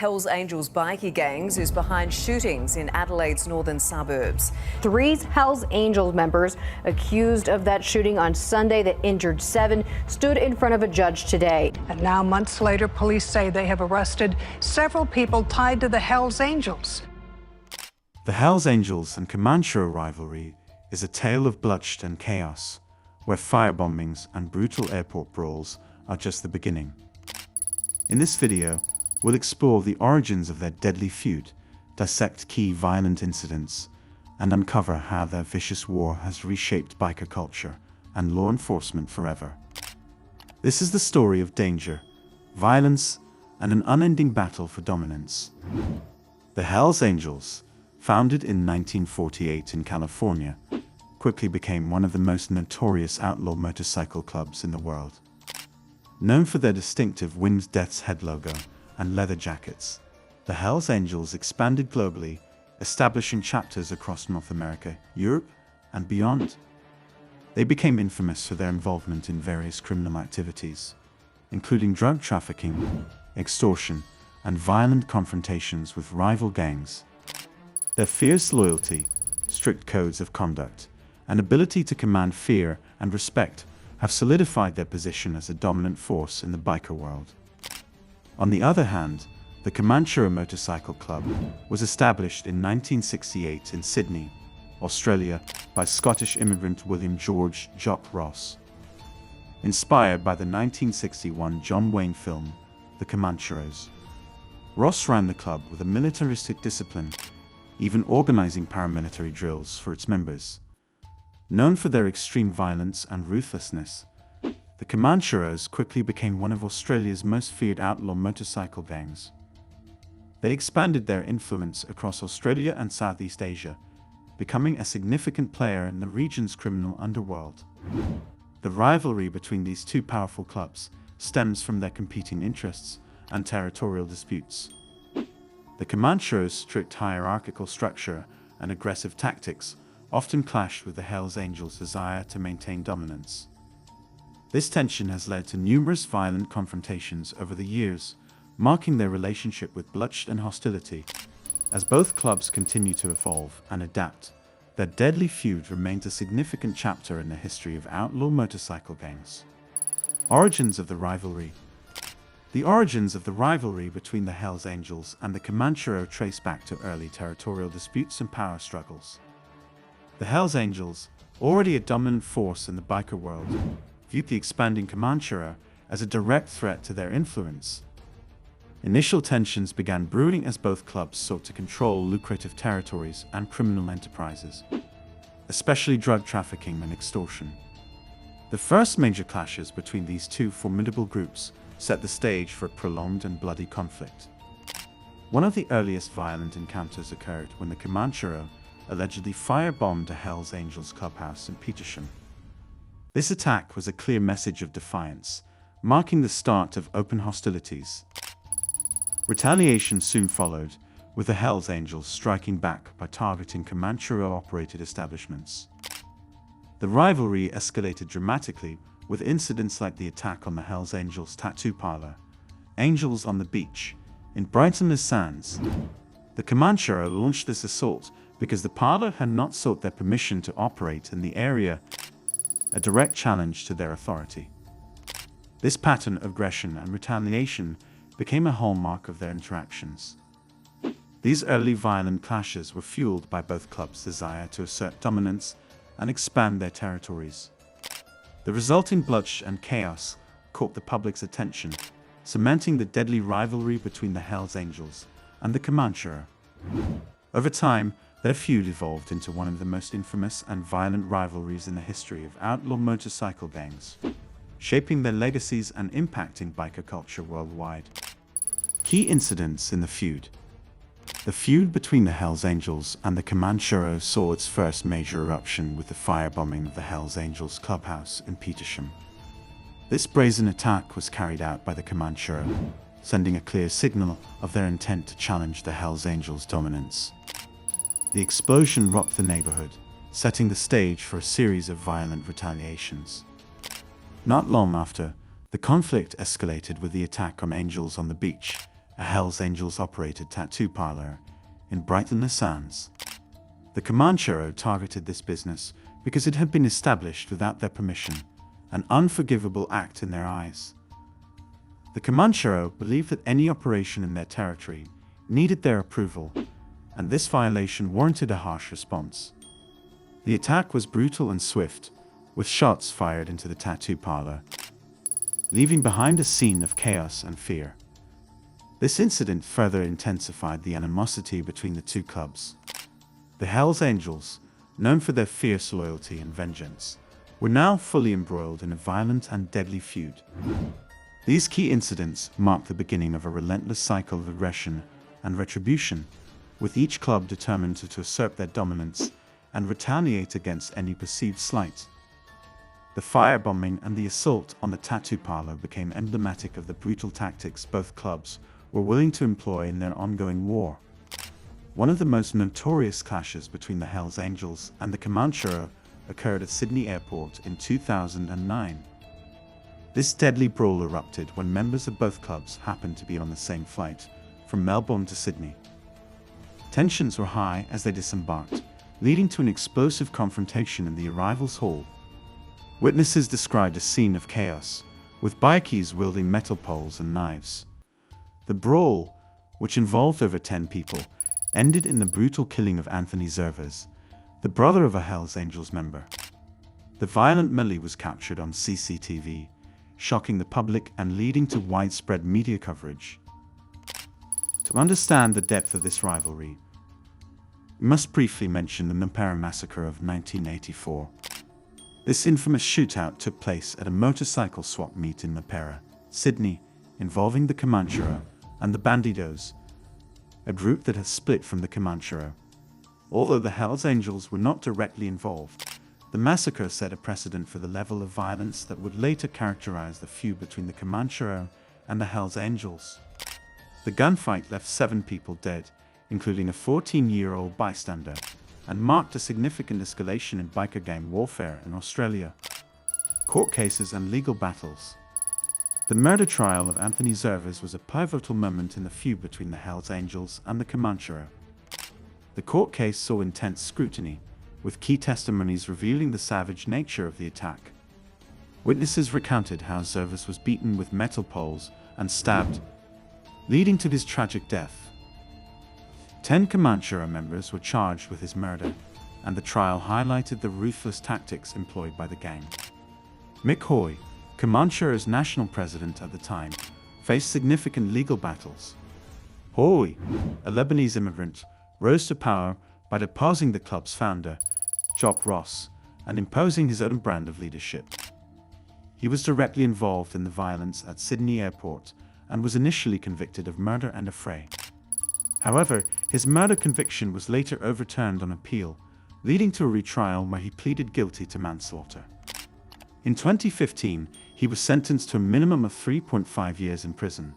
Hells Angels bikie gangs is behind shootings in Adelaide's northern suburbs. 3 Hells Angels members accused of that shooting on Sunday that injured 7 stood in front of a judge today. And now, months later, police say they have arrested several people tied to the Hells Angels. The Hells Angels and Comanchero rivalry is a tale of bloodshed and chaos, where firebombings and brutal airport brawls are just the beginning. In this video, we'll explore the origins of their deadly feud, dissect key violent incidents, and uncover how their vicious war has reshaped biker culture and law enforcement forever. This is the story of danger, violence, and an unending battle for dominance. The Hells Angels, founded in 1948 in California, quickly became one of the most notorious outlaw motorcycle clubs in the world. Known for their distinctive Winged Death's head logo and leather jackets, the Hells Angels expanded globally, establishing chapters across North America, Europe, and beyond. They became infamous for their involvement in various criminal activities, including drug trafficking, extortion, and violent confrontations with rival gangs. Their fierce loyalty, strict codes of conduct, and ability to command fear and respect have solidified their position as a dominant force in the biker world. On the other hand, the Comanchero Motorcycle Club was established in 1968 in Sydney, Australia, by Scottish immigrant William George "Jock" Ross. Inspired by the 1961 John Wayne film, The Comancheros, Ross ran the club with a militaristic discipline, even organizing paramilitary drills for its members. Known for their extreme violence and ruthlessness, the Comancheros quickly became one of Australia's most feared outlaw motorcycle gangs. They expanded their influence across Australia and Southeast Asia, becoming a significant player in the region's criminal underworld. The rivalry between these two powerful clubs stems from their competing interests and territorial disputes. The Comancheros' strict hierarchical structure and aggressive tactics often clashed with the Hells Angels' desire to maintain dominance. This tension has led to numerous violent confrontations over the years, marking their relationship with bloodshed and hostility. As both clubs continue to evolve and adapt, their deadly feud remains a significant chapter in the history of outlaw motorcycle gangs. Origins of the rivalry. The origins of the rivalry between the Hells Angels and the Comanchero trace back to early territorial disputes and power struggles. The Hells Angels, already a dominant force in the biker world, viewed the expanding Comanchero as a direct threat to their influence. Initial tensions began brewing as both clubs sought to control lucrative territories and criminal enterprises, especially drug trafficking and extortion. The first major clashes between these two formidable groups set the stage for a prolonged and bloody conflict. One of the earliest violent encounters occurred when the Comanchero allegedly firebombed a Hells Angels clubhouse in Petersham. This attack was a clear message of defiance, marking the start of open hostilities. Retaliation soon followed, with the Hells Angels striking back by targeting Comanchero-operated establishments. The rivalry escalated dramatically, with incidents like the attack on the Hells Angels tattoo parlor, Angels on the Beach, in Brighton-les-Sands. The Comanchero launched this assault because the parlor had not sought their permission to operate in the area, a direct challenge to their authority. This pattern of aggression and retaliation became a hallmark of their interactions. These early violent clashes were fueled by both clubs' desire to assert dominance and expand their territories. The resulting bloodshed and chaos caught the public's attention, cementing the deadly rivalry between the Hells Angels and the Comanchero. Over time, their feud evolved into one of the most infamous and violent rivalries in the history of outlaw motorcycle gangs, shaping their legacies and impacting biker culture worldwide. Key incidents in the feud. The feud between the Hells Angels and the Comanchero saw its first major eruption with the firebombing of the Hells Angels clubhouse in Petersham. This brazen attack was carried out by the Comanchero, sending a clear signal of their intent to challenge the Hells Angels' dominance. The explosion rocked the neighborhood, setting the stage for a series of violent retaliations. Not long after, the conflict escalated with the attack on Angels on the Beach, a Hells Angels-operated tattoo parlor in Brighton, Sands. The Comanchero targeted this business because it had been established without their permission, an unforgivable act in their eyes. The Comanchero believed that any operation in their territory needed their approval, and this violation warranted a harsh response. The attack was brutal and swift, with shots fired into the tattoo parlor, leaving behind a scene of chaos and fear. This incident further intensified the animosity between the two clubs. The Hells Angels, known for their fierce loyalty and vengeance, were now fully embroiled in a violent and deadly feud. These key incidents marked the beginning of a relentless cycle of aggression and retribution, with each club determined to assert their dominance and retaliate against any perceived slight. The firebombing and the assault on the tattoo parlor became emblematic of the brutal tactics both clubs were willing to employ in their ongoing war. One of the most notorious clashes between the Hells Angels and the Comanchero occurred at Sydney Airport in 2009. This deadly brawl erupted when members of both clubs happened to be on the same flight from Melbourne to Sydney. Tensions were high as they disembarked, leading to an explosive confrontation in the arrivals hall. Witnesses described a scene of chaos, with bikies wielding metal poles and knives. The brawl, which involved over 10 people, ended in the brutal killing of Anthony Zervas, the brother of a Hells Angels member. The violent melee was captured on CCTV, shocking the public and leading to widespread media coverage. To understand the depth of this rivalry, we must briefly mention the Noppera massacre of 1984. This infamous shootout took place at a motorcycle swap meet in Noppera, Sydney, involving the Comanchero and the Bandidos, a group that has split from the Comanchero. Although the Hells Angels were not directly involved, the massacre set a precedent for the level of violence that would later characterize the feud between the Comanchero and the Hells Angels. The gunfight left 7 people dead, including a 14-year-old bystander, and marked a significant escalation in biker gang warfare in Australia. Court cases and legal battles. The murder trial of Anthony Zervas was a pivotal moment in the feud between the Hells Angels and the Comanchero. The court case saw intense scrutiny, with key testimonies revealing the savage nature of the attack. Witnesses recounted how Zervas was beaten with metal poles and stabbed, leading to his tragic death. 10 Comanchero members were charged with his murder, and the trial highlighted the ruthless tactics employed by the gang. Mick Hoy, Comanchero's national president at the time, faced significant legal battles. Hoy, a Lebanese immigrant, rose to power by deposing the club's founder, Jock Ross, and imposing his own brand of leadership. He was directly involved in the violence at Sydney Airport and was initially convicted of murder and affray. However, his murder conviction was later overturned on appeal, leading to a retrial where he pleaded guilty to manslaughter. In 2015, he was sentenced to a minimum of 3.5 years in prison.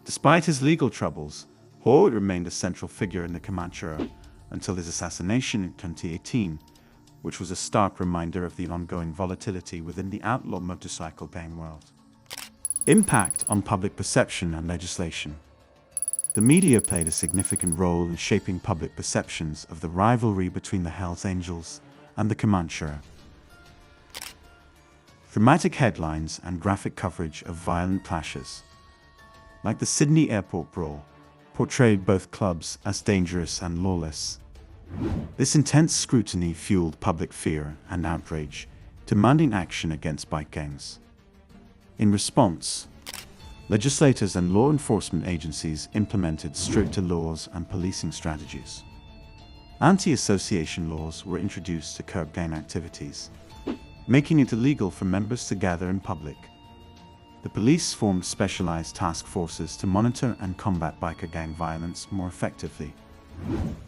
Despite his legal troubles, Hoy remained a central figure in the Comanchero until his assassination in 2018, which was a stark reminder of the ongoing volatility within the outlaw motorcycle gang world. Impact on public perception and legislation. The media played a significant role in shaping public perceptions of the rivalry between the Hells Angels and the Comanchero. Dramatic headlines and graphic coverage of violent clashes, like the Sydney Airport brawl, portrayed both clubs as dangerous and lawless. This intense scrutiny fueled public fear and outrage, demanding action against bike gangs. In response, legislators and law enforcement agencies implemented stricter laws and policing strategies. Anti-association laws were introduced to curb gang activities, making it illegal for members to gather in public. The police formed specialized task forces to monitor and combat biker gang violence more effectively.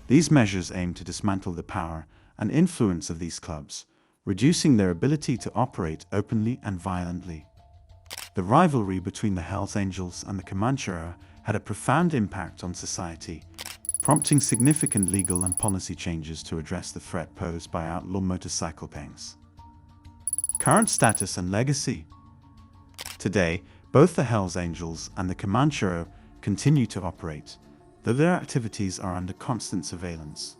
These measures aimed to dismantle the power and influence of these clubs, reducing their ability to operate openly and violently. The rivalry between the Hells Angels and the Comanchero had a profound impact on society, prompting significant legal and policy changes to address the threat posed by outlaw motorcycle gangs. Current status and legacy. Today, both the Hells Angels and the Comanchero continue to operate, though their activities are under constant surveillance.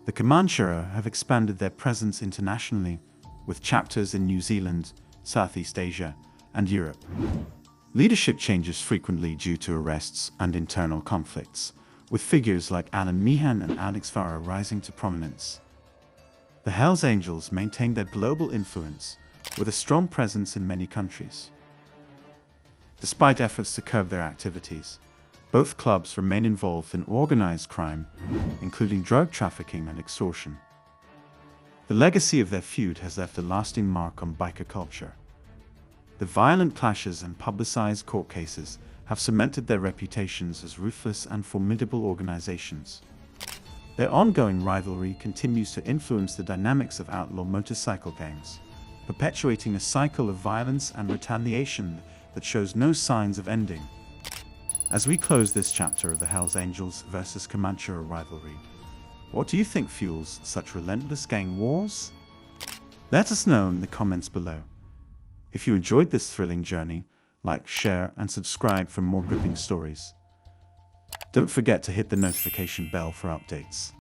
The Comanchero have expanded their presence internationally, with chapters in New Zealand, Southeast Asia, and Europe. Leadership changes frequently due to arrests and internal conflicts, with figures like Alan Meehan and Alex Farah rising to prominence. The Hells Angels maintain their global influence, with a strong presence in many countries. Despite efforts to curb their activities, both clubs remain involved in organized crime, including drug trafficking and extortion. The legacy of their feud has left a lasting mark on biker culture. The violent clashes and publicized court cases have cemented their reputations as ruthless and formidable organizations. Their ongoing rivalry continues to influence the dynamics of outlaw motorcycle gangs, perpetuating a cycle of violence and retaliation that shows no signs of ending. As we close this chapter of the Hells Angels versus Comanchero rivalry, what do you think fuels such relentless gang wars? Let us know in the comments below. If you enjoyed this thrilling journey, like, share, and subscribe for more gripping stories. Don't forget to hit the notification bell for updates.